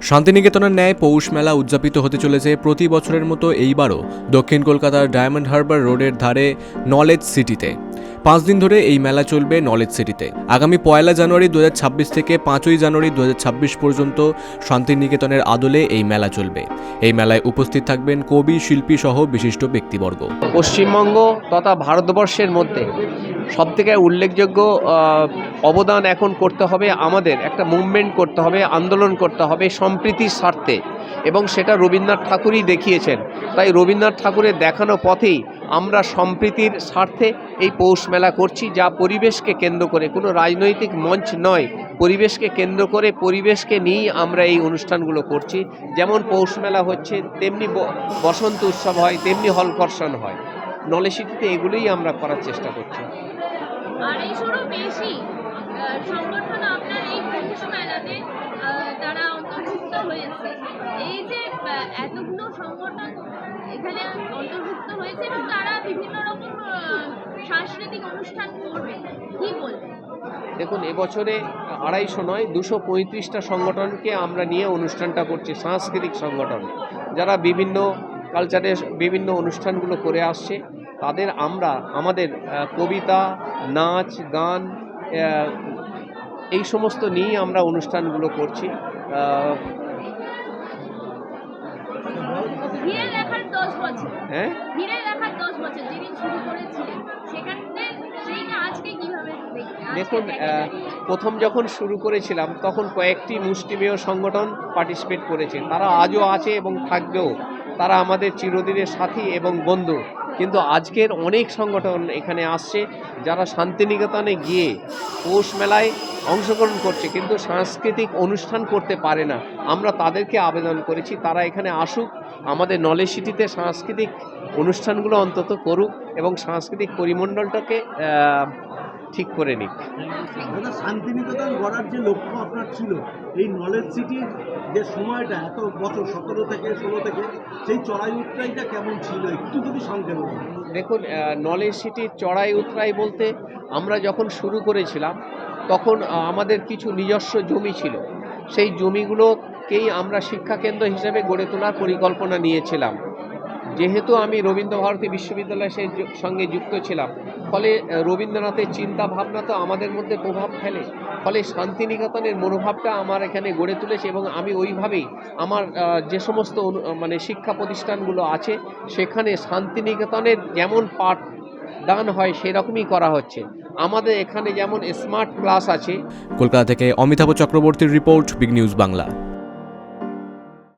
শান্তিনিকেতনের ন্যায় পৌষ মেলা উদযাপিত হতে চলেছে প্রতি বছরের মতো এইবারও দক্ষিণ কলকাতার ডায়মন্ড হারবার রোডের ধারে নলেজ সিটিতে। 5 দিন ধরে এই মেলা চলবে নলেজ সিটিতে। আগামী 1 জানুয়ারি 2026 থেকে 5 জানুয়ারি 2026 পর্যন্ত শান্তিনিকেতনের আদলে এই মেলা চলবে। এই মেলায় উপস্থিত থাকবেন কবি, শিল্পী সহ বিশিষ্ট ব্যক্তিবর্গ। পশ্চিমবঙ্গ তথা ভারতবর্ষের মধ্যে সবথেকে উল্লেখযোগ্য অবদান এখন করতে হবে, আমাদের একটা মুভমেন্ট করতে হবে, আন্দোলন করতে হবে সম্প্রীতির স্বার্থে, এবং সেটা রবীন্দ্রনাথ ঠাকুরই দেখিয়েছেন। তাই রবীন্দ্রনাথ ঠাকুরের দেখানো পথেই আমরা সম্প্রীতির স্বার্থে এই পৌষ মেলা করছি, যা পরিবেশকে কেন্দ্র করে, কোনো রাজনৈতিক মঞ্চ নয়, পরিবেশকে কেন্দ্র করে, পরিবেশকে নিয়েই আমরা এই অনুষ্ঠানগুলো করছি। যেমন পৌষ মেলা হচ্ছে, তেমনি বসন্ত উৎসব হয়, তেমনি হলকর্ষণ হয়। নলেজ সিটিতে এগুলোই আমরা করার চেষ্টা করছি। আড়াইশোরও বেশি সংগঠন আপনার এই পৌষ মেলাতে তারা অন্তর্ভুক্ত হয়েছে। এই যে এতগুলো সংগঠন এখানে অন্তর্ভুক্ত হয়েছে এবং তারা বিভিন্ন রকম সাংস্কৃতিক অনুষ্ঠান করবে, কি বলবেন? দেখুন, এবছরে 250 নয় 235টা সংগঠনকে আমরা নিয়ে অনুষ্ঠানটা করছি। সাংস্কৃতিক সংগঠন যারা বিভিন্ন কালচারের বিভিন্ন অনুষ্ঠানগুলো করে আসছে, তাদের আমরা আমাদের কবিতা, নাচ, গান এই সমস্ত নিয়েই আমরা অনুষ্ঠানগুলো করছি। ভিড়ে লেখার 10 বছর, হ্যাঁ, ভিড়ে লেখার 10 বছর যেদিন শুরু করেছিলেন, সেখানে সেইটা আজকে কিভাবে দেখুন, প্রথম যখন শুরু করেছিলাম তখন কয়েকটি মুষ্টিমেয় সংগঠন পার্টিসিপেট করেছে, তারা আজও আছে এবং থাকবেও। তারা আমাদের চিরদিনের সাথী এবং বন্ধু। কিন্তু আজকের অনেক সংগঠন এখানে আসছে, যারা শান্তিনিকেতনে গিয়ে পৌষ মেলায় অংশগ্রহণ করছে কিন্তু সাংস্কৃতিক অনুষ্ঠান করতে পারে না। আমরা তাদেরকে আবেদন করেছি তারা এখানে আসুক, আমাদের নলেজ সিটিতে সাংস্কৃতিক অনুষ্ঠানগুলো অন্তত করুক এবং সাংস্কৃতিক পরিমণ্ডলটাকে ঠিক করে নিক। শান্তিনিকেতন গড়ার যে লক্ষ্য আপনার ছিল, এই নলেজ সিটির যে সময়টা এত বছর 17 থেকে 16 থেকে, সেই চড়াই উতরাইটা কেমন ছিল একটু যদি সংক্ষেপে বলেন। দেখুন, নলেজ সিটির চড়াই উতরাই বলতে আমরা যখন শুরু করেছিলাম তখন আমাদের কিছু নিজস্ব জমি ছিল। সেই জমিগুলোকেই আমরা শিক্ষাকেন্দ্র হিসেবে গড়ে তোলার পরিকল্পনা নিয়েছিলাম। যেহেতু আমি রবীন্দ্রভারতী বিশ্ববিদ্যালয়ের সঙ্গে যুক্ত ছিলাম, ফলে রবীন্দ্রনাথের চিন্তা ভাবনা তো আমাদের মধ্যে প্রভাব ফেলে। ফলে শান্তিনিকেতনের মনোভাবটা আমার এখানে গড়ে তুলেছে এবং আমি ওইভাবেই আমার যে সমস্ত শিক্ষা প্রতিষ্ঠানগুলো আছে সেখানে শান্তিনিকেতনের যেমন পাঠদান হয় সেরকমই করা হচ্ছে। আমাদের এখানে যেমন স্মার্ট ক্লাস আছে। কলকাতা থেকে অমিতাভ চক্রবর্তীর রিপোর্ট, বিগ নিউজ বাংলা।